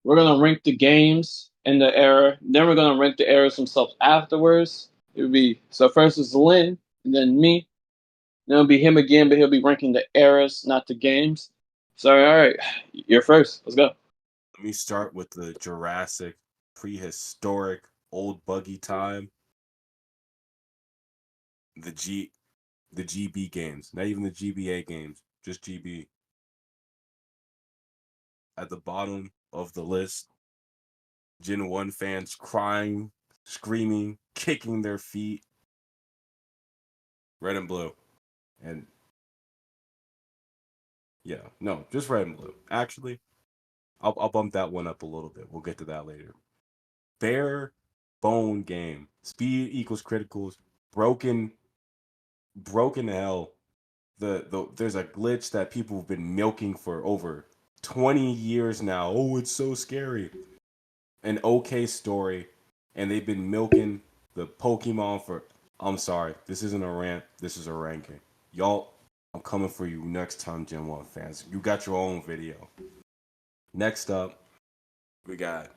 We're gonna rank the games in the era. Then we're gonna rank the eras themselves afterwards. It would be so first is Lynn, and then me. Then it'll be him again, but he'll be ranking the eras, not the games. So all right, you're first. Let's go. Let me start with the Jurassic, prehistoric, old buggy time. The G, the GB games, not even the GBA games, just GB. At the bottom of the list, Gen 1 fans crying, screaming, kicking their feet. Red and blue. And yeah, no, just red and blue. Actually, I'll bump that one up a little bit. We'll get to that later. Bare bone game. Speed equals criticals. Broken, broken hell. There's a glitch that people have been milking for over 20 years now. Oh, it's so scary. An okay story, and they've been milking the Pokemon for. I'm sorry, this isn't a rant. This is a ranking. Y'all, I'm coming for you next time, Gen 1 fans. You got your own video. Next up, we got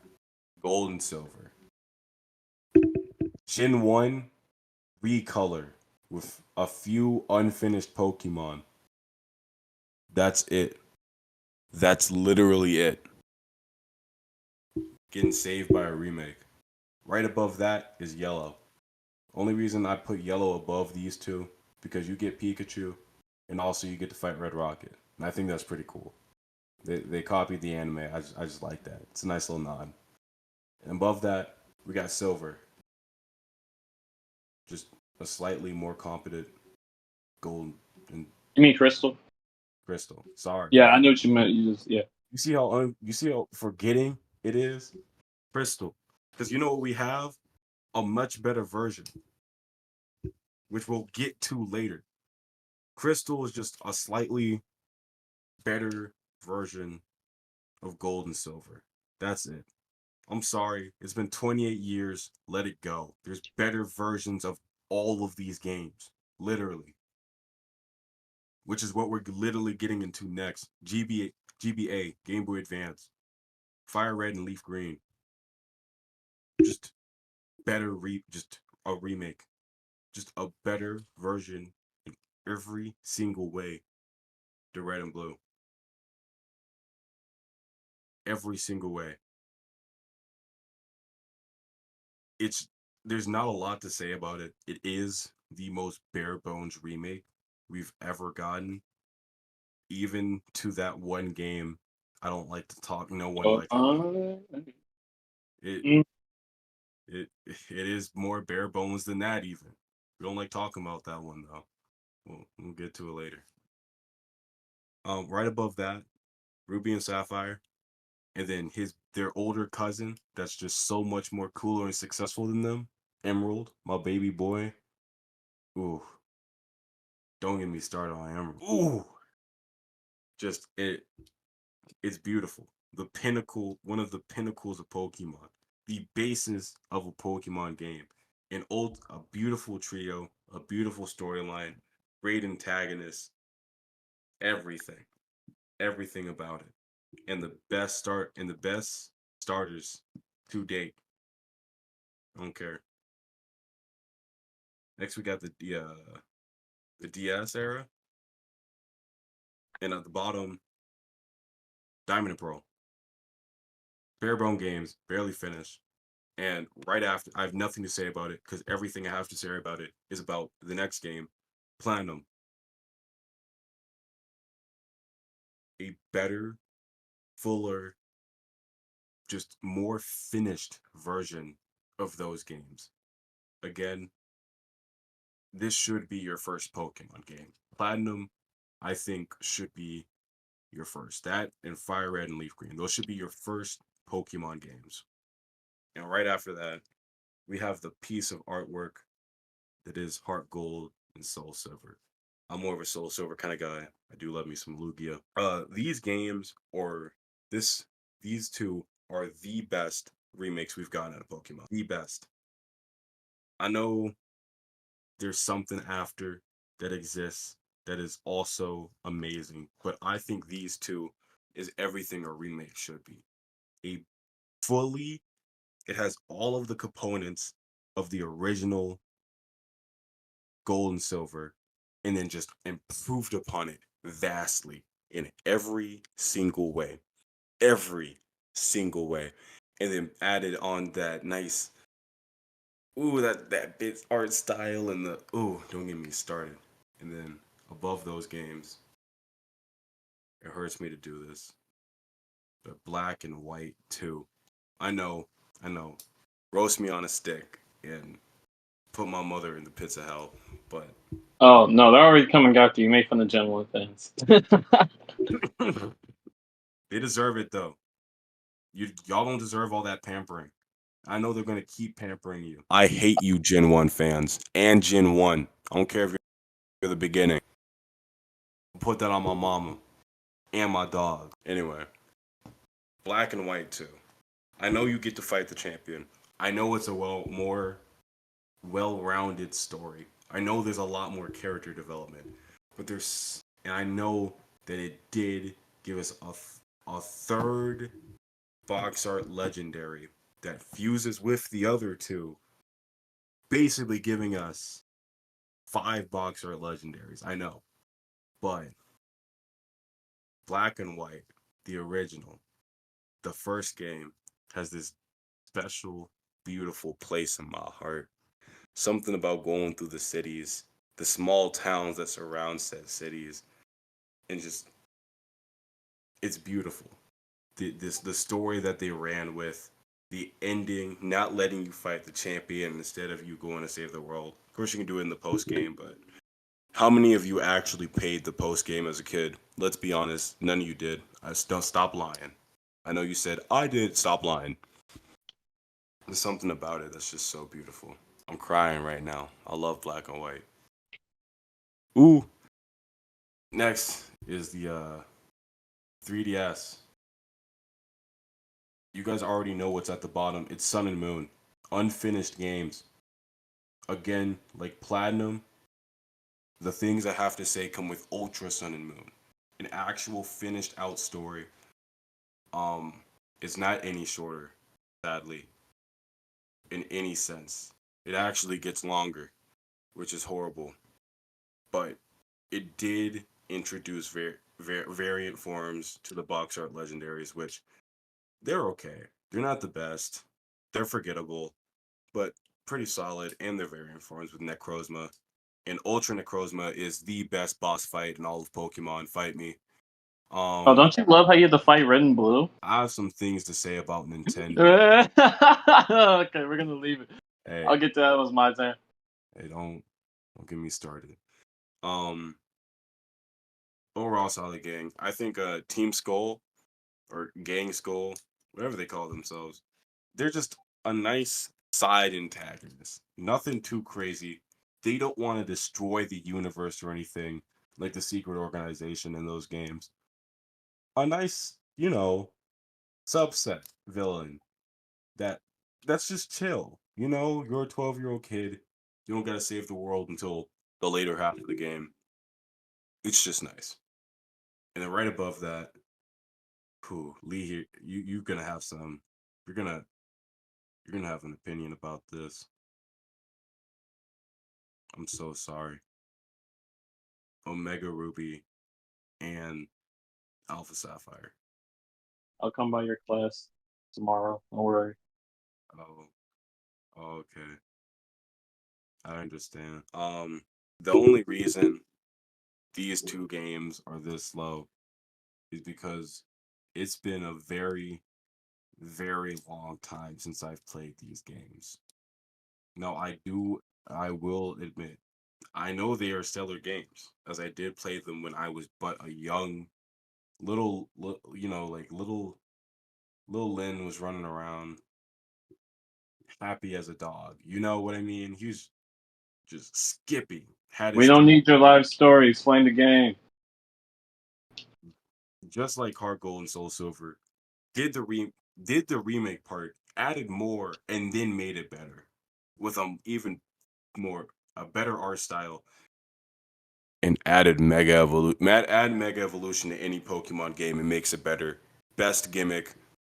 Gold and Silver. Gen 1 recolor with a few unfinished Pokemon. That's it. That's literally it. Getting saved by a remake. Right above that is Yellow. Only reason I put Yellow above these two because you get Pikachu and also you get to fight Red Rocket. And I think that's pretty cool. They copied the anime. I just like that. It's a nice little nod. And above that, we got Silver. Just a slightly more competent Gold and You mean Crystal? Crystal. Sorry. Yeah, I know what you meant. You just yeah. You see how forgetting it is? Crystal. Because you know what we have? A much better version, which we'll get to later. Crystal is just a slightly better version of Gold and Silver. That's it. I'm sorry. It's been 28 years. Let it go. There's better versions of all of these games. Literally. Which is what we're literally getting into next. GBA, Game Boy Advance, Fire Red and Leaf Green. Just just a remake. Just a better version in every single way. The Red and Blue. Every single way. It's There's not a lot to say about it. It is the most bare bones remake we've ever gotten. Even to that one game, I don't like to talk. No one Oh, likes it. mm, It is more bare bones than that. Even we don't like talking about that one though. We'll get to it later. Right above that, Ruby and Sapphire, and then their older cousin that's just so much more cooler and successful than them, Emerald, my baby boy. Ooh, don't get me started on Emerald. Ooh, just it's beautiful. The pinnacle, one of the pinnacles of Pokemon, the basis of a Pokemon game. A beautiful trio, a beautiful storyline, great antagonists, everything, everything about it, and the best starters to date. I don't care. Next, we got the DS era, and at the bottom, Diamond and Pearl. Bare bone games, barely finished. And right after, I have nothing to say about it because everything I have to say about it is about the next game, Platinum. A better, fuller, just more finished version of those games. Again, this should be your first Pokemon game. Platinum, I think, should be your first. That and Fire Red and Leaf Green. Those should be your first Pokemon games. And right after that, we have the piece of artwork that is Heart Gold and Soul Silver. I'm more of a Soul Silver kind of guy. I do love me some Lugia. These games or this these two are the best remakes we've gotten out of Pokemon. The best. I know there's something after that exists that is also amazing, but I think these two is everything a remake should be. A it has all of the components of the original Gold and Silver, and then just improved upon it vastly in every single way. Every single way. And then added on that nice, that bit art style and don't get me started. And then above those games, it hurts me to do this, but Black and White 2. I know. Roast me on a stick and put my mother in the pits of hell, but Oh no, they're already coming after you. Make fun of Gen 1 fans. they deserve it though. Y'all don't deserve all that pampering. I know they're gonna keep pampering you. I hate you, Gen 1 fans and Gen 1. I don't care if you're the beginning. Put that on my mama and my dog. Anyway, Black and White 2. I know you get to fight the champion. I know it's a more well-rounded story. I know there's a lot more character development, and I know that it did give us a third box art legendary that fuses with the other two, basically giving us 5 box art legendaries. I know, but Black and White, the original, the first game, has this special, beautiful place in my heart. Something about going through the cities, the small towns that surround said cities, and just, it's beautiful. The story that they ran with, the ending, not letting you fight the champion instead of you going to save the world. Of course, you can do it in the post game, but how many of you actually paid the post game as a kid? Let's be honest, none of you did. Don't stop lying. I know you said I did. Stop lying. There's something about it that's just so beautiful. I'm crying right now. I love Black and White. Ooh. Next is the 3DS. You guys already know what's at the bottom. It's Sun and Moon. Unfinished games. Again, like Platinum, the things I have to say come with Ultra Sun and Moon. An actual finished out story. It's not any shorter, sadly, in any sense. It actually gets longer, which is horrible. But it did introduce variant forms to the box art legendaries, which they're okay. They're not the best. They're forgettable, but pretty solid. And they're variant forms with Necrozma. And Ultra Necrozma is the best boss fight in all of Pokemon. Fight me. Oh, don't you love how you have to fight Red and Blue? I have some things to say about Nintendo. Okay, we're gonna leave it. Hey, I'll get to that. It was my turn. hey, don't get me started. Overall solid gang. I think Team Skull or Gang Skull, whatever they call themselves, they're just a nice side antagonist. Nothing too crazy. They don't want to destroy the universe or anything like the secret organization in those games. A nice, subset villain that's just chill. You're a 12-year-old kid. You don't gotta save the world until the later half of the game. It's just nice. And then right above that, Lee here, you're gonna have some. You're gonna have an opinion about this. I'm so sorry. Omega Ruby and Alpha Sapphire. I'll come by your class tomorrow. Don't worry. Oh, okay. I understand. The only reason these two games are this low is because it's been a very, very long time since I've played these games. Now, I will admit, I know they are stellar games, as I did play them when I was but a young, little Lin was running around happy as a dog. You know what I mean? He was just skipping. We don't need your live story. Explain the game. Just like Heart Gold and Soul Silver, did the remake part, added more, and then made it better with a better art style, and added Mega Evolution to any Pokemon game and makes it better. Best gimmick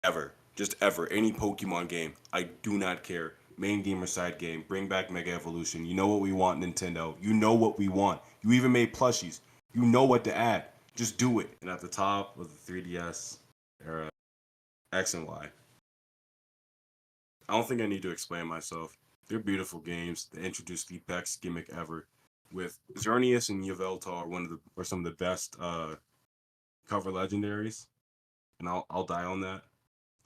ever. just ever. Any Pokemon game, I do not care. Main game or side game, bring back Mega Evolution. You know what we want, Nintendo. You know what we want. You even made plushies. You know what to add. Just do it. And at the top of the 3DS era, X and Y. I don't think I need to explain myself. They're beautiful games. They introduced the best gimmick ever. With Xerneas and Yveltal are some of the best cover legendaries, and I'll die on that.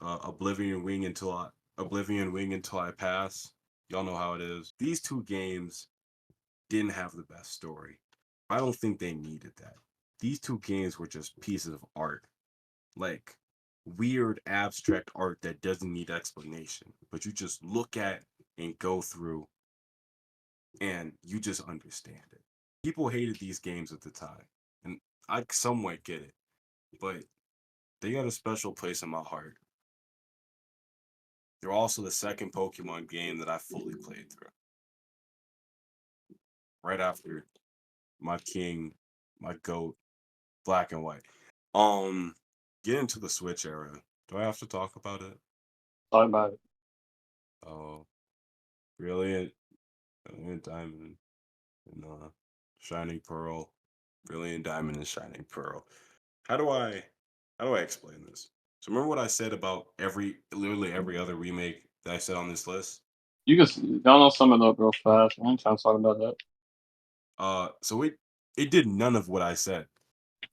Oblivion Wing until I pass. Y'all know how it is. These two games didn't have the best story. I don't think they needed that. These two games were just pieces of art. Like weird abstract art that doesn't need explanation, but you just look at and go through and you just understand it. People hated these games at the time, and I somewhat get it, but they got a special place in my heart. They're also the second Pokemon game that I fully played through. Right after my king, my goat, Black and White. Get into the Switch era. Do I have to talk about it? Talk about it. Oh, Brilliant, Brilliant Diamond, and Shining Pearl, Brilliant Diamond and Shining Pearl. How do I how do I explain this? So remember what I said about literally every other remake that I said on this list? You just y'all know some of those real fast. I ain't trying to talk about that. So it did none of what I said.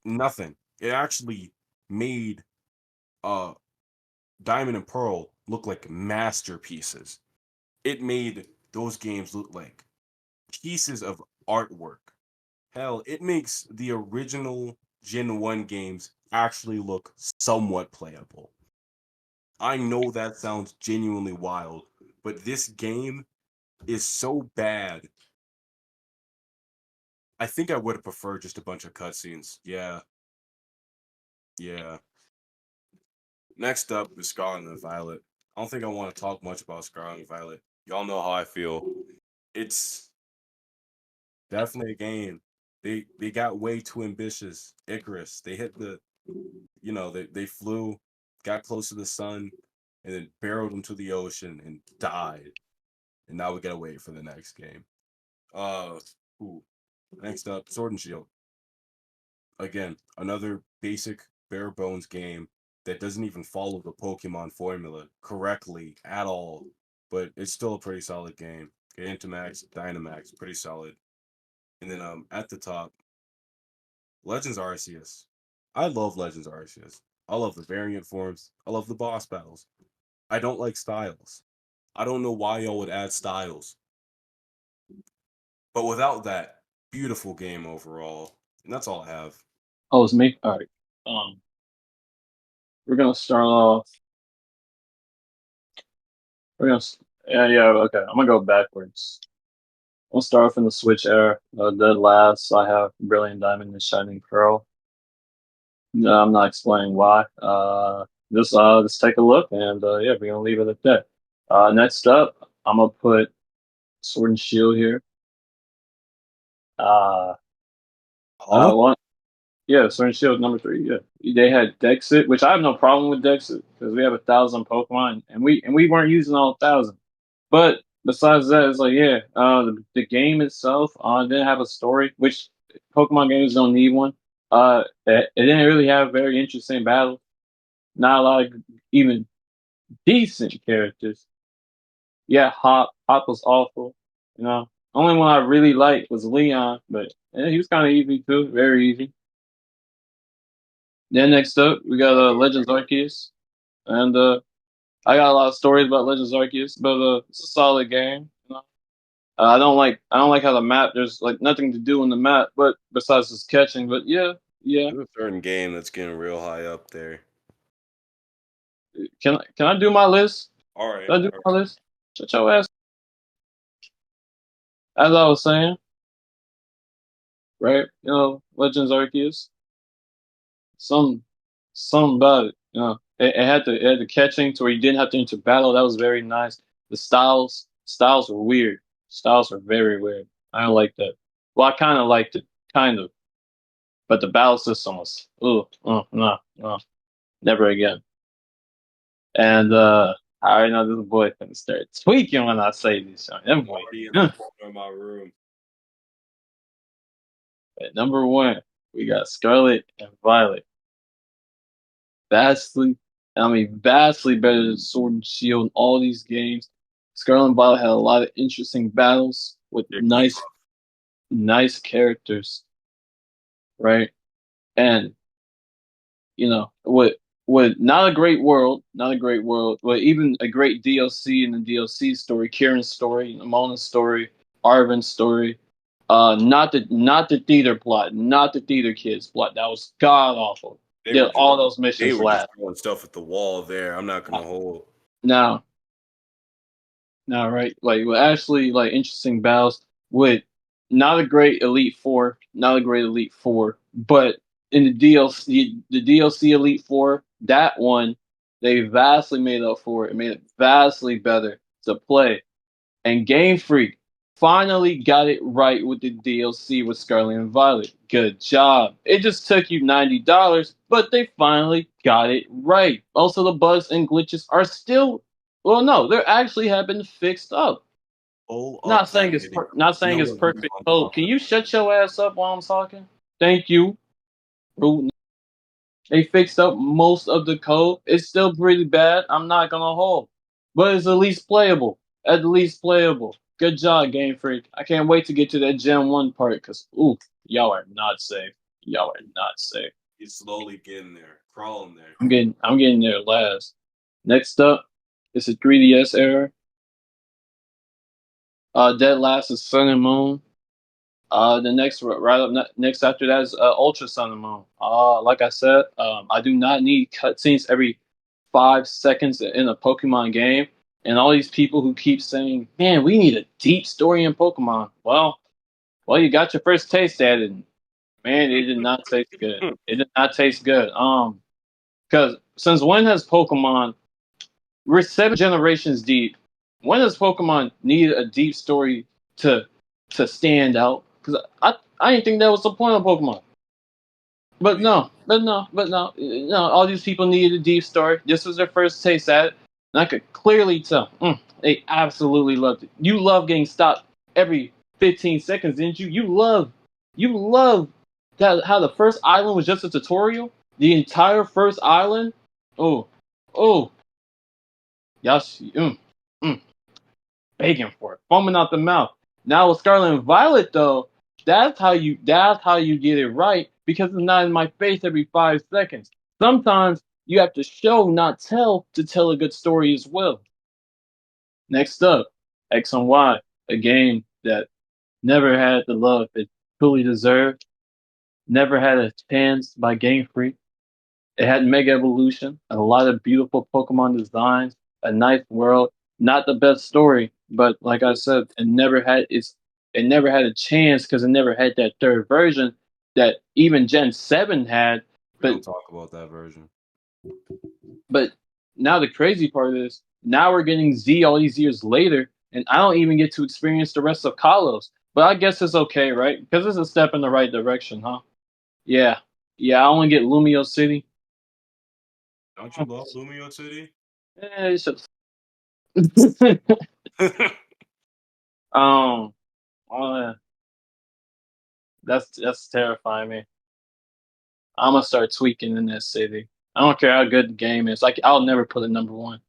Nothing. It actually made uh Diamond and Pearl look like masterpieces. It made those games look like pieces of artwork. Hell, it makes the original Gen 1 games actually look somewhat playable. I know that sounds genuinely wild, but this game is so bad. I think I would have preferred just a bunch of cutscenes. Yeah, yeah. Next up is Scarlet and Violet. I don't think I want to talk much about Scarlet and Violet. Y'all know how I feel. It's definitely a game. They got way too ambitious. Icarus. They hit the they flew, got close to the sun, and then barreled into the ocean and died. And now we gotta wait for the next game. Uh ooh. Next up, Sword and Shield. Again, another basic bare bones game that doesn't even follow the Pokemon formula correctly at all, but it's still a pretty solid game. Gigantamax, Dynamax, pretty solid. And then at the top, Legends Arceus. I love Legends Arceus. I love the variant forms. I love the boss battles. I don't like styles. I don't know why y'all would add styles. But without that, beautiful game overall. And that's all I have. Oh, it's me. All right. We're gonna start off. We're gonna. Yeah. Okay. I'm gonna go backwards. We'll start off in the Switch era. Dead last, I have Brilliant Diamond and Shining Pearl. No, I'm not explaining why. Just take a look, and yeah, we're gonna leave it at that. Next up, I'm gonna put Sword and Shield here. Uh, Huh? one, yeah, Sword and Shield number three. Yeah, they had Dexit, which I have no problem with Dexit because we have 1,000 Pokemon, and we weren't using all 1,000. But besides that, it's like yeah, the game itself didn't have a story, which Pokemon games don't need one. It didn't really have very interesting battles. Not a lot of even decent characters. Yeah, Hop was awful. You know, only one I really liked was Leon, but yeah, he was kind of easy too, very easy. Then next up, we got Legends Arceus, and I got a lot of stories about Legends Arceus, but it's a solid game. You know? I don't like how the map. There's like nothing to do on the map, but besides just catching. But yeah, yeah. There's a certain game that's getting real high up there. Can I do my list? All right. Can I do All my right. list? Shut your ass. As I was saying, right? You know, Legends Arceus. Some some about it. You know, it had the catching to where you didn't have to enter battle. That was very nice. The styles were weird. Styles were very weird. I don't like that. Well, I kind of liked it, kind of, but the battle system was, oh, no, no, never again. And I already know this boy gonna start tweaking when I say this. Them I'm boy. already in the corner of my room. At number one, we got Scarlet and Violet. Vastly better than Sword and Shield in all these games. Scarlet and Violet had a lot of interesting battles with Yeah, keep nice, up. nice characters, right? And with not a great world, but even a great DLC in the DLC story, Kieran's story, Mona's story, Arvin's story. Not the theater plot, not the theater kids plot. That was god awful. They Did were just all those they missions were just last. throwing stuff at the wall there. I'm not gonna hold. Now, now, right? Like with actually like interesting battles with not a great Elite Four, but in the DLC Elite Four, that one they vastly made up for it. It made it vastly better to play. And Game Freak finally got it right with the DLC with Scarlet and Violet. Good job. It just took you $90, but they finally got it right. Also, the bugs and glitches are still, well, no, they're actually have been fixed up. Pull up Not that saying it's video. not You saying know it's what video perfect I'm code. Can talking you about. shut your ass up while I'm talking? Thank you. Rude. They fixed up most of the code. It's still pretty bad. I'm not gonna hold, but it's at least playable. At least playable. Good job, Game Freak. I can't wait to get to that Gen 1 part because, ooh, y'all are not safe. Y'all are not safe. He's slowly getting there, crawling there. I'm getting there last. Next up, it's a 3DS era. Dead last is Sun and Moon. The next next after that is Ultra Sun and Moon. Like I said, I do not need cutscenes every 5 seconds in a Pokemon game. And all these people who keep saying, "Man, we need a deep story in Pokemon." Well, you got your first taste at it. Man, it did not taste good. It did not taste good. Because since when has Pokemon? We're 7 generations deep. When does Pokemon need a deep story to to stand out? Because I didn't think that was the point of Pokemon. I But mean, no, no. All these people needed a deep story. This was their first taste at it, and I could clearly tell they absolutely loved it. You love getting stopped every 15 seconds, didn't you? You love that how the first island was just a tutorial. The entire first island. Oh, oh, yes, mm, begging for it, foaming out the mouth. Now with Scarlet and Violet though, that's how you get it right because it's not in my face every 5 seconds. Sometimes you have to show, not tell, to tell a good story as well. Next up, X and Y, a game that never had the love it truly deserved, never had a chance by Game Freak. It had Mega Evolution, a lot of beautiful Pokemon designs, a nice world, not the best story, but like I said, it never had a chance because it never had that third version that even Gen 7 had. we But don't talk about that version. but now the crazy part is now we're getting Z all these years later, and I don't even get to experience the rest of Kalos. But I guess it's okay, right? Because it's a step in the right direction, huh? Yeah. Yeah, I want to get Lumio City. Don't you love Lumio City? It's just um, uh, that's terrifying me. I'm gonna start tweaking in that city. I don't care how good the game is. Like I'll never put it number one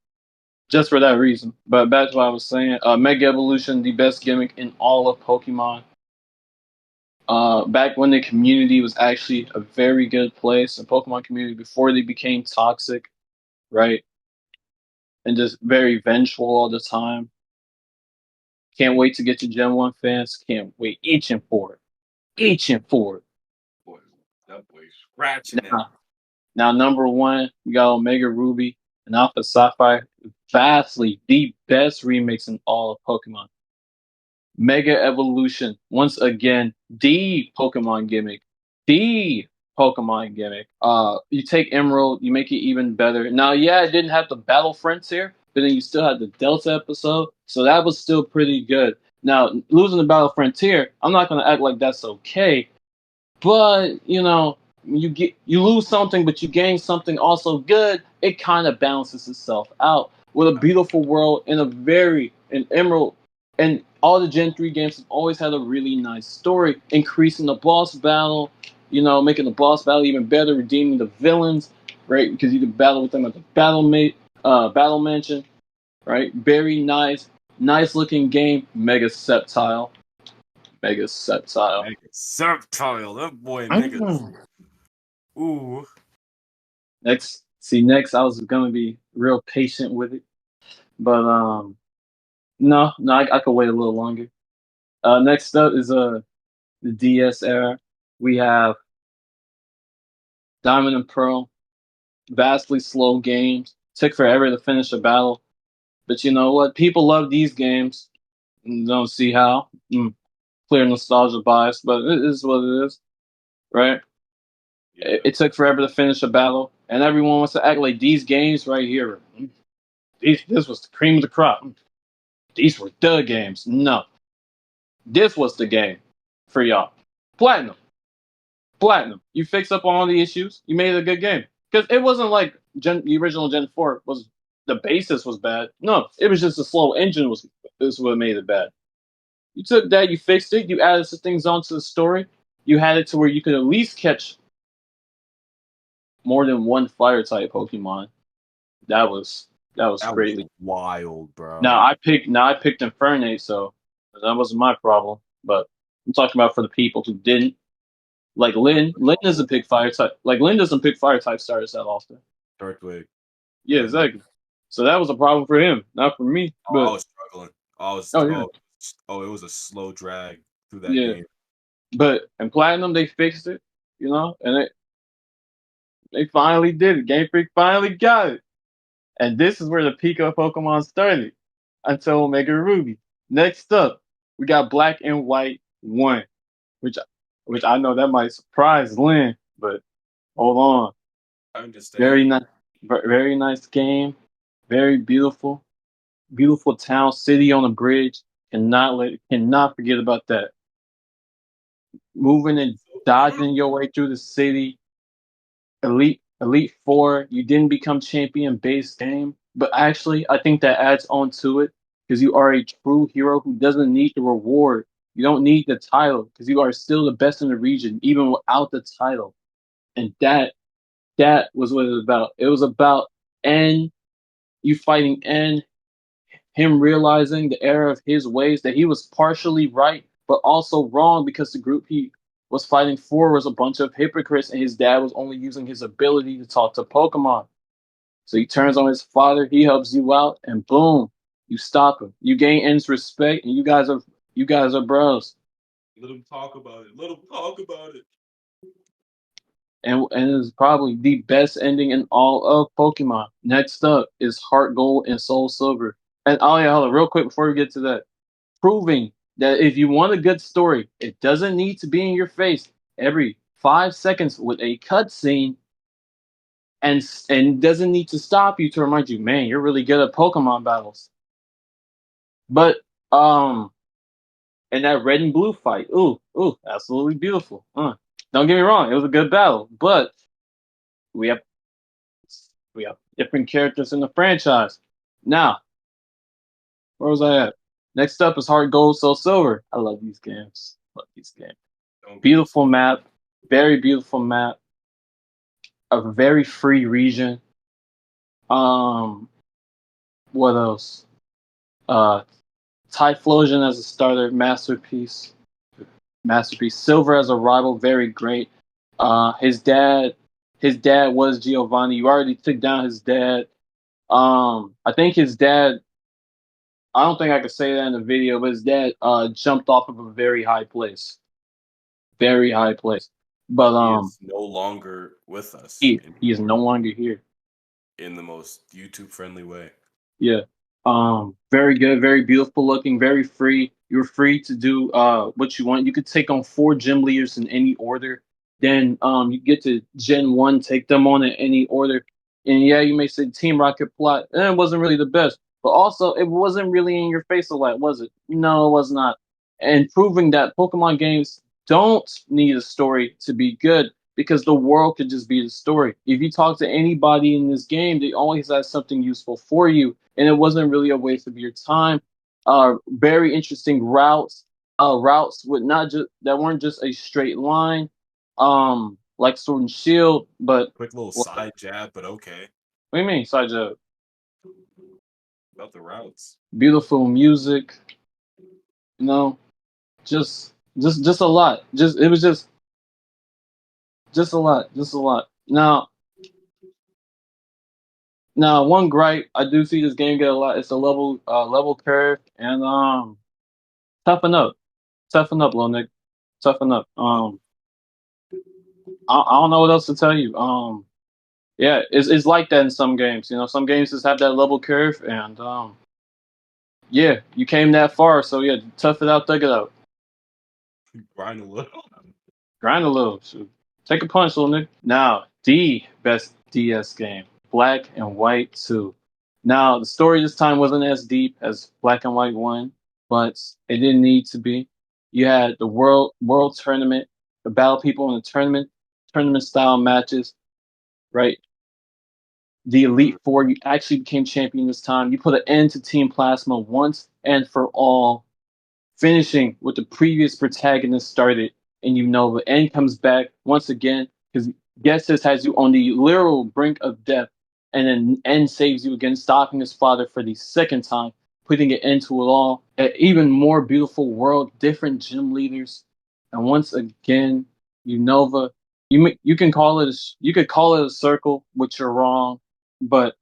just for that reason. But back to what I was saying. Mega Evolution, the best gimmick in all of Pokemon. Back when the community was actually a very good place, the Pokemon community before they became toxic, right? And just very vengeful all the time. Can't wait to get to Gen 1 fans. Can't wait. Itching for it. Itching for it. Boy, that boy scratching it. Now, number one, we got Omega Ruby and Alpha Sapphire. Vastly the best remix in all of Pokemon. Mega Evolution, once again, the Pokemon gimmick. The Pokemon gimmick. You take Emerald, you make it even better. Now, yeah, it didn't have the Battle Frontier, but then you still had the Delta episode, so that was still pretty good. Now, losing the Battle Frontier, I'm not gonna act like that's okay, but you lose something, but you gain something also good. It kind of balances itself out with a beautiful world and an emerald. And all the Gen 3 games have always had a really nice story, increasing the boss battle, making the boss battle even better, redeeming the villains, right? Because you can battle with them at the battle mansion, right? Very nice looking game. Mega Sceptile. Mega Sceptile. Mega Subtile, that boy Mega. Mm. Ooh. Next I was gonna be real patient with it, but no, I could wait a little longer. Next up is the DS era. We have Diamond and Pearl. Vastly slow games. Took forever to finish a battle, but you know what? People love these games. Don't see how. Clear nostalgia bias, but it is what it is, right? Yeah. It took forever to finish a battle, and everyone wants to act like these games right here. This was the cream of the crop. These were the games. No, this was the game for y'all. Platinum, Platinum. You fixed up on all the issues. You made it a good game because it wasn't like the original Gen 4 was the basis was bad. No, it was just the slow engine was is what made it bad. You took that, you fixed it, you added some things onto the story. You had it to where you could at least catch more than one fire type Pokemon. That was That was greatly. wild, bro. Now I picked Infernape, so that wasn't my problem. But I'm talking about for the people who didn't. Like Lynn. Lynn doesn't pick fire type. Like Lynn doesn't pick fire type starters that often. Darkwing. Yeah, exactly. So that was a problem for him, not for me. Oh, I But was struggling. I was oh yeah, it was a slow drag through that yeah. game. But in Platinum they fixed it, and they finally did it. Game Freak finally got it. And this is where the peak of Pokemon started until Omega Ruby. Next up, we got Black and White 1, which which I know that might surprise Lynn, but hold on. I understand. Very nice, very nice game. Very beautiful, beautiful town, city on a bridge. Cannot forget about that. Moving and So dodging your beautiful. way through the city. Elite Four. You didn't become champion base game, but actually, I think that adds on to it because you are a true hero who doesn't need the reward. You don't need the title because you are still the best in the region, even without the title. And that was what it was about. It was about N, you fighting N, him realizing the error of his ways, that he was partially right, but also wrong because the group he was fighting for was a bunch of hypocrites, and his dad was only using his ability to talk to Pokemon. So he turns on his father, he helps you out, and boom, you stop him. You gain N's respect, and you guys are bros. Let him talk about it. Let him talk about it. And it's probably the best ending in all of Pokemon. Next up is Heart Gold and Soul Silver. And oh yeah, hold on, real quick before we get to that, proving that if you want a good story, it doesn't need to be in your face every 5 seconds with a cutscene, and doesn't need to stop you to remind you, man, you're really good at Pokemon battles. But in that red and blue fight, ooh, absolutely beautiful. Don't get me wrong, it was a good battle, but we have we have different characters in the franchise. Now, where was I at? Next up is Heart Gold, Soul Silver. I love these games. Love these games. Don't get me Beautiful started. map, very beautiful map, a very free region. Um, what else? Uh, Typhlosion as a starter, masterpiece. Silver as a rival, very great. His dad was Giovanni. You already took down his dad. I think his dad. I don't think I could say that in the video, but his dad jumped off of a very high place. But He is no longer with us he is no longer here. in the most YouTube friendly way. Yeah. Very good, very beautiful looking, very free. You're free to do what you want. You could take on 4 gym leaders in any order. Then you get to Gen 1, take them on in any order. And yeah, you may say Team Rocket plot, it wasn't really the best. But also it wasn't really in your face a lot, was it? No, it was not. And proving that Pokemon games don't need a story to be good. because the world could just be the story. If you talk to anybody in this game, they always have something useful for you, and it wasn't really a waste of your time. Very interesting routes, routes with not just that weren't just a straight line, like Sword and Shield, but Quick little what, side jab, but okay. what do you mean, Saja? About the routes. Beautiful music, you know, just a lot. Just it was just a lot, just a lot. Now, one gripe I do see this game get a lot. It's a level curve, and toughen up, toughen up, little Nick, toughen up. I don't know what else to tell you. Yeah, it's like that in some games. You know, some games just have that level curve, and yeah, you came that far, so yeah, tough it out, thug it out, Grind a little. grind a little, shoot. Take a punch, little Nick. Now, the best DS game, Black and White 2. Now, the story this time wasn't as deep as Black and White 1, but it didn't need to be. You had the world tournament, the battle people in the tournament style matches, right? The Elite Four, you actually became champion this time. You put an end to Team Plasma once and for all, finishing what the previous protagonist started, and you know the end comes back once again because Gessis has you on the literal brink of death, and then end saves you again, stopping his father for the second time, putting an end to it all. An even more beautiful world, different gym leaders, and once again, Unova. You can call it you could call it a circle, which you're wrong, but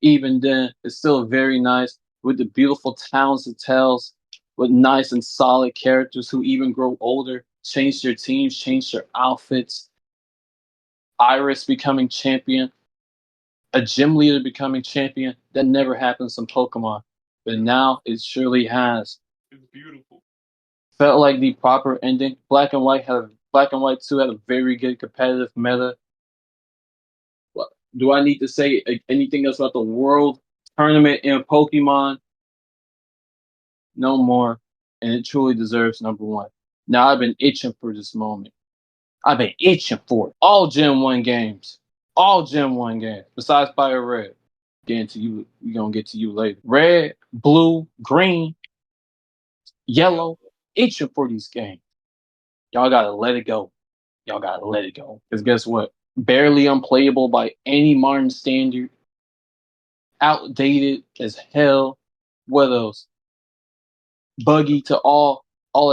even then, it's still very nice with the beautiful towns it tells, with nice and solid characters who even grow older, change their teams, change their outfits. Iris becoming champion, a gym leader becoming champion. That never happens in Pokemon, but now it surely has. It's beautiful. Felt like the proper ending. Black and White 2 had a very good competitive meta. Do I need to say anything else about the world tournament in Pokemon? No more, and it truly deserves number one. Now I've been itching for this moment. I've been itching for it. All Gen 1 games. All Gen 1 games. Besides Fire Red. Getting to you, we're gonna get to you later. Red, blue, green, yellow, itching for these games. Y'all gotta let it go. Y'all gotta let it go. Because guess what? Barely unplayable by any modern standard. Outdated as hell. What else? Buggy to all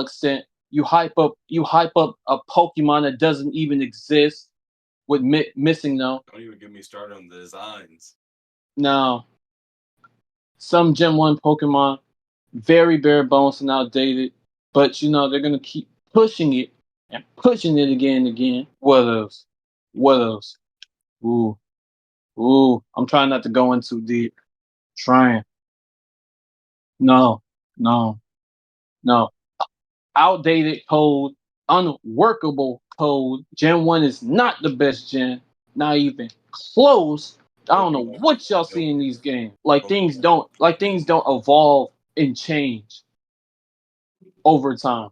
extent. You hype up a Pokemon that doesn't even exist with missing though. Don't even get me started on the designs. Now, some Gen 1 Pokemon, very bare bones and outdated, but you know, they're gonna keep pushing it and pushing it again and again. What else? What else? Ooh, ooh. I'm trying not to go in too deep. Trying. No, no, no. Outdated code, unworkable code. Gen 1 is not the best gen, not even close. I don't know Pokemon what y'all see in these games. Like things don't evolve and change over time.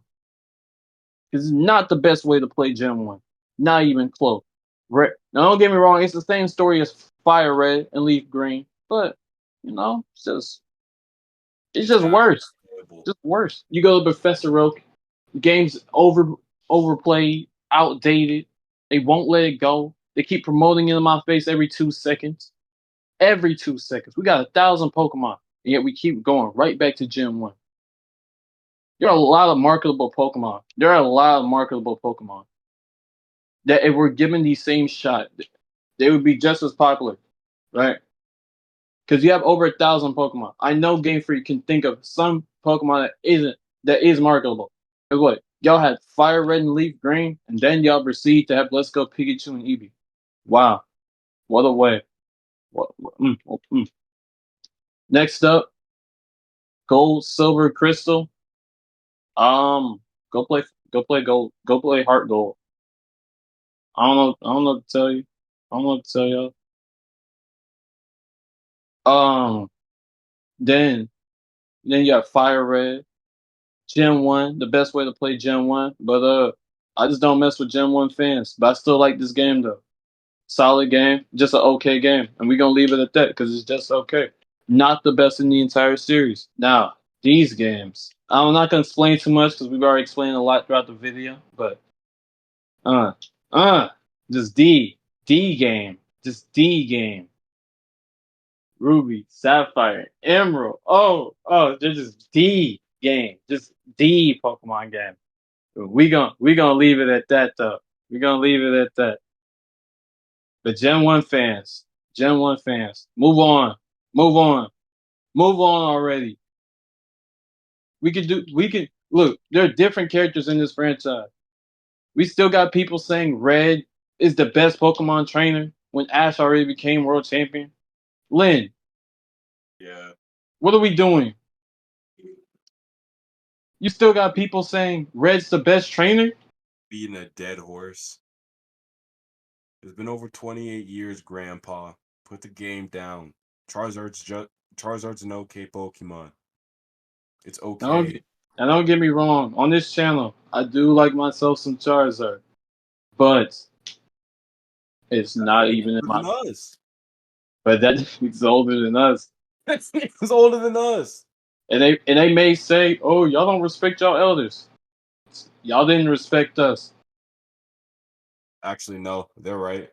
This is not the best way to play Gen 1. Not even close. Now don't get me wrong, it's the same story as Fire Red and Leaf Green, but you know, it's just half worse. playable. Just worse. You go to Professor Oak, game's overplayed, outdated. They won't let it go. They keep promoting it in my face every 2 seconds. Every 2 seconds. We got 1,000 Pokemon, and yet we keep going right back to Gen 1. There are a lot of marketable Pokemon. There are a lot of marketable Pokemon that if we're given the same shot, they would be just as popular, right? Because you have over 1,000 Pokemon. I know Game Freak can think of some Pokemon that is marketable. But what? Y'all had Fire Red and Leaf Green, and then y'all proceed to have Let's Go Pikachu and Eevee. Wow, what a way! Mm. Next up, Gold, Silver, Crystal. Um, go play Gold, go play Heart Gold. I don't know what to tell you. I don't know what to tell y'all. Um, then then you got Fire Red. Gen 1, the best way to play Gen 1. But I just don't mess with Gen 1 fans. But I still like this game though. Solid game, just an okay game. And we're gonna leave it at that because it's just okay. Not the best in the entire series. Now, these games. I'm not gonna explain too much because we've already explained a lot throughout the video, but uh uh just D game. Just D game. Ruby, Sapphire, Emerald. They're just D game. Just D Pokemon game. We gonna leave it at that though. We're gonna leave it at that. But Gen 1 fans, move on. Move on. Move on already. We could look, there are different characters in this franchise. We still got people saying Red is the best Pokemon trainer when Ash already became world champion. Lynn, Yeah. what are we doing? You still got people saying Red's the best trainer? Beating a dead horse. It's been over 28 years, Grandpa. Put the game down. Charizard's an okay Pokemon. It's Now don't, okay. get- now don't get me wrong. On this channel, I do like myself some Charizard, but it's not even in Older my. than us. But that he's older than us, He's older than us. and they may say, "Oh, y'all don't respect y'all elders. Y'all didn't respect us." Actually, no, they're right.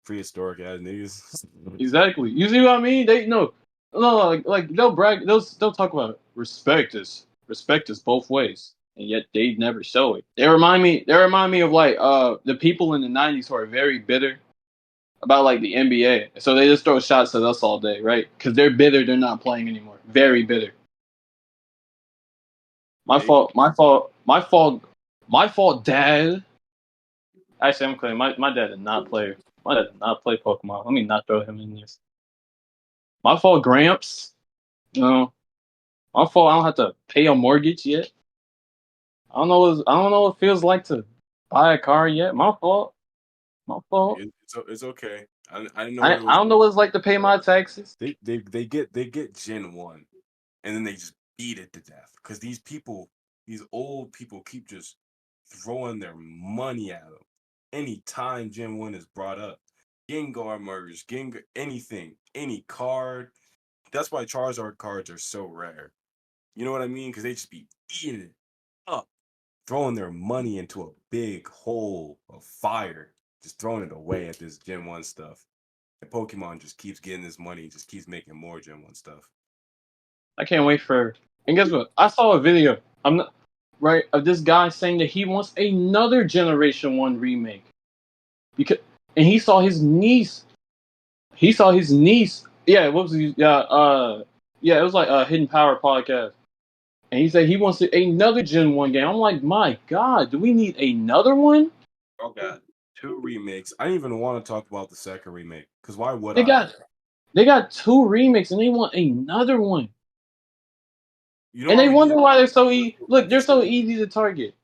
Prehistoric ass niggas. Exactly. You see what I mean? They no, like they'll brag, they'll talk about respect us both ways, and yet they never show it. They remind me of like the people in the '90s who are very bitter about like the NBA, so they just throw shots at us all day, right? Because they're bitter, they're not playing anymore. Very bitter. My Maybe. fault. My fault. My fault. My fault, Dad. Actually, I'm clear. My dad did not play. My dad did not play Pokemon. Let me not throw him in this. My fault, Gramps. No, my fault. I don't have to pay a mortgage yet. I don't know what it feels like to buy a car yet. My fault. My fault. It's okay. I didn't know what it I was. don't know what it's like to pay my taxes. They get Gen 1, and then they just beat it to death because these old people keep just throwing their money at them anytime Gen 1 is brought up. Gengar merge, Gengar, anything, any card. That's why Charizard cards are so rare. You know what I mean? Because they just be eating it up, throwing their money into a big hole of fire, just throwing it away at this Gen 1 stuff. And Pokemon just keeps getting this money, just keeps making more Gen 1 stuff. I can't wait for. And guess what? I saw a video. I'm not right of this guy saying that he wants another Generation One remake because, and he saw his niece. He saw his niece. Yeah, what was he? Yeah, it was like a Hidden Power podcast, and he said he wants another Gen One game. I'm like, my God, do we need another one? Oh god. 2 remakes. I didn't even want to talk about the second remake, because why would They I? got they got two remakes, and they want another one, You know and why they we wonder didn't why they're so look. They're so easy to target.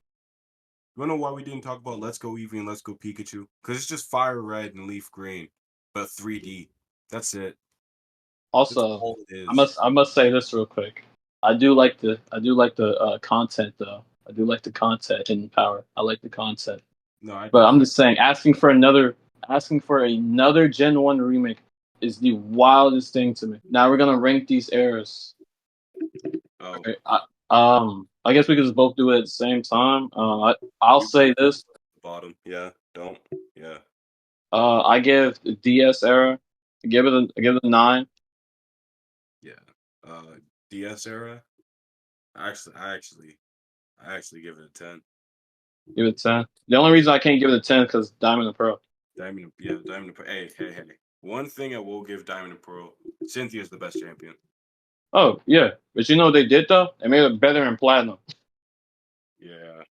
You know why we didn't talk about Let's Go Eevee and Let's Go Pikachu? Because it's just Fire Red and Leaf Green, but 3D. That's it. That's Also, all it is. I must say this real quick. I do like the content though. I do like the content in Power. I like the content. No, I But I'm definitely. just saying, asking for another Gen One remake is the wildest thing to me. Now we're gonna rank these eras. Oh, Okay, I guess we could just both do it at the same time. I'll you go say first. this. Bottom. Yeah. Don't. Yeah. I give the DS era. I give it a 9. Yeah. DS era. I actually give it a 10. Give it a 10. The only reason I can't give it a 10 because Diamond and Pearl. Diamond and Pearl. Hey. One thing I will give Diamond and Pearl: Cynthia's the best champion. Oh yeah, but you know what they did though? They made it better in Platinum. Yeah.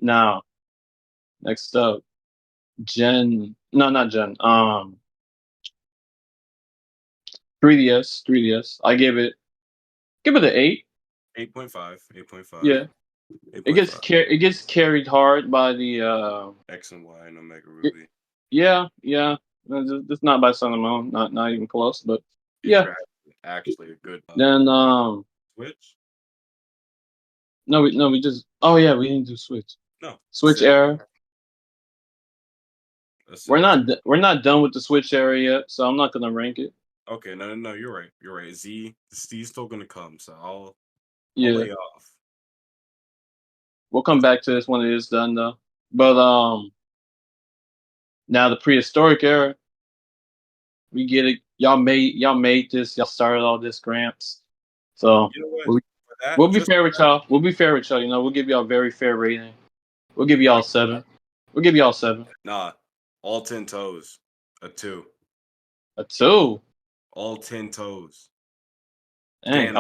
Now, next up, No, not Gen. 3DS. 3DS. Give it an 8. 8.5. 8.5. Yeah, 8.5. it gets carried hard by the X and Y and Omega Ruby. yeah. It's not by Sun and Moon. Not even close. But It's yeah. actually a good Then Switch. we just. Oh yeah, we didn't do Switch. No, Switch Sega. era. That's We're it. not done with the Switch era yet, so I'm not gonna rank it. Okay, no, you're right. You're right. Z's still gonna come, so I'll Yeah, lay off. we'll come back to this when it is done though. But now the prehistoric era, we get it. Y'all made this. Y'all started all this, Gramps. So You know what? we'll, For that, we'll be just fair with y'all. We'll be fair with y'all. You know, we'll give y'all a very fair rating. We'll give y'all 7. We'll give y'all 7. nah, all 10 toes, a 2. A 2. All 10 toes. Dang, Stand on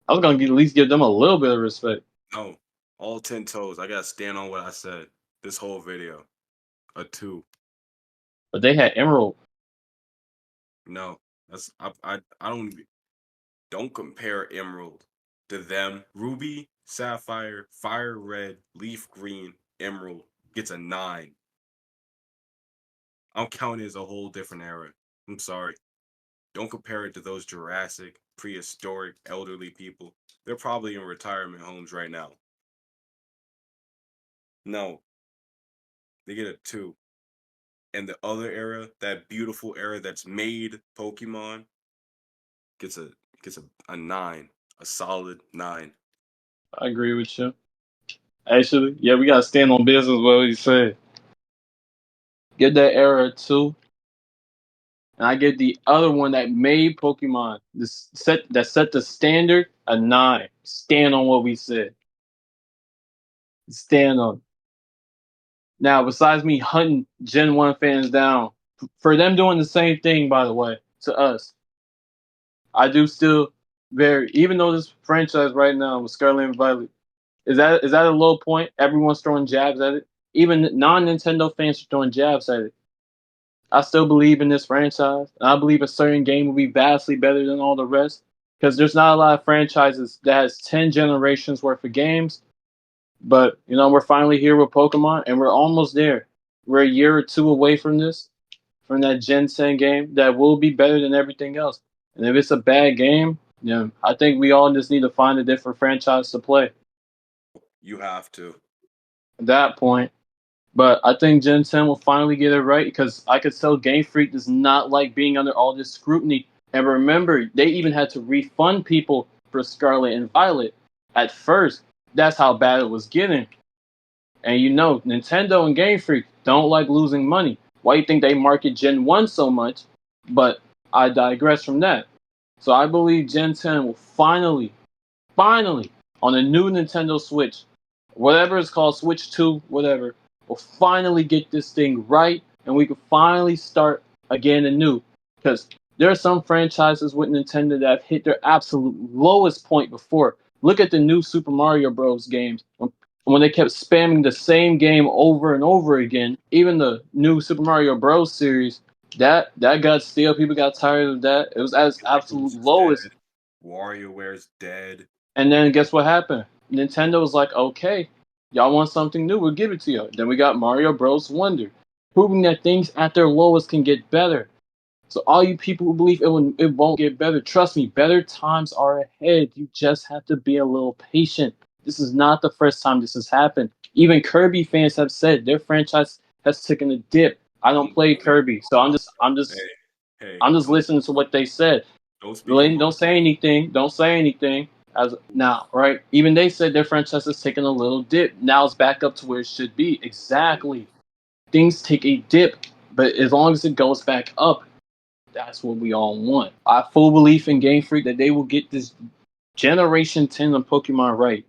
I was gonna at least give them a little bit of respect. no, all 10 toes. I gotta stand on what I said. This whole video, a 2. But they had Emerald. No, that's I don't compare Emerald to them. Ruby, Sapphire, Fire Red, Leaf Green, Emerald gets a 9. I'm counting it as a whole different era. I'm sorry. Don't compare it to those Jurassic, prehistoric, elderly people. They're probably in retirement homes right now. No, they get a 2. And the other era, that beautiful era that's made Pokemon, gets a 9, a solid 9. I agree with you. Actually, yeah, we gotta stand on business. What we say. Get that era 2. And I give the other one that made Pokemon that set the standard a 9. Stand on what we said. Stand on. Now, besides me hunting Gen 1 fans down, for them doing the same thing, by the way, to us, I do still even though this franchise right now with Scarlet and Violet, is that a low point? Everyone's throwing jabs at it. Even non Nintendo fans are throwing jabs at it. I still believe in this franchise. And I believe a certain game will be vastly better than all the rest. Because there's not a lot of franchises that has 10 generations worth of games. But, you know, we're finally here with Pokemon and we're almost there. We're a year or two away from this, from that Gen 10 game that will be better than everything else. And if it's a bad game, you know, I think we all just need to find a different franchise to play. You have to. At that point, but I think Gen 10 will finally get it right because I could tell Game Freak does not like being under all this scrutiny. And remember, they even had to refund people for Scarlet and Violet at first. That's how bad it was getting. And you know, Nintendo and Game Freak don't like losing money. Why do you think they market Gen 1 so much? But I digress from that. So I believe Gen 10 will finally, on a new Nintendo Switch, whatever it's called, Switch 2, whatever, we'll finally get this thing right and we can finally start again anew. Because there are some franchises with Nintendo that have hit their absolute lowest point before. Look at the new Super Mario Bros. Games. When they kept spamming the same game over and over again, even the new Super Mario Bros. Series, that got stale. People got tired of that. It was at its absolute Goose is dead. lowest. WarioWare's dead. And then guess what happened? Nintendo was like, okay, y'all want something new? We'll give it to you. Then we got Mario Bros. Wonder, proving that things at their lowest can get better. So all you people who believe it won't get better, trust me, better times are ahead. You just have to be a little patient. This is not the first time this has happened. Even Kirby fans have said their franchise has taken a dip. I don't play Kirby, so Hey, hey, I'm just listening to what they said. don't speak on Lane, my don't say anything. Don't say anything. As now, right? Even they said their franchise has taken a little dip. Now it's back up to where it should be. Exactly. Things take a dip, but as long as it goes back up, that's what we all want. I have full belief in Game Freak that they will get this Generation 10 of Pokemon right.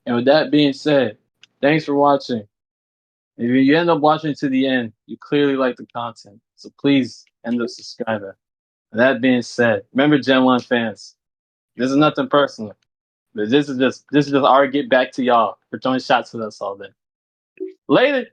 And with that being said, thanks for watching. If you end up watching to the end, you clearly like the content. So please end up subscribing. And that being said, remember Gen 1 fans, this is nothing personal. But this is just our get back to y'all for throwing shots at us all day. Later.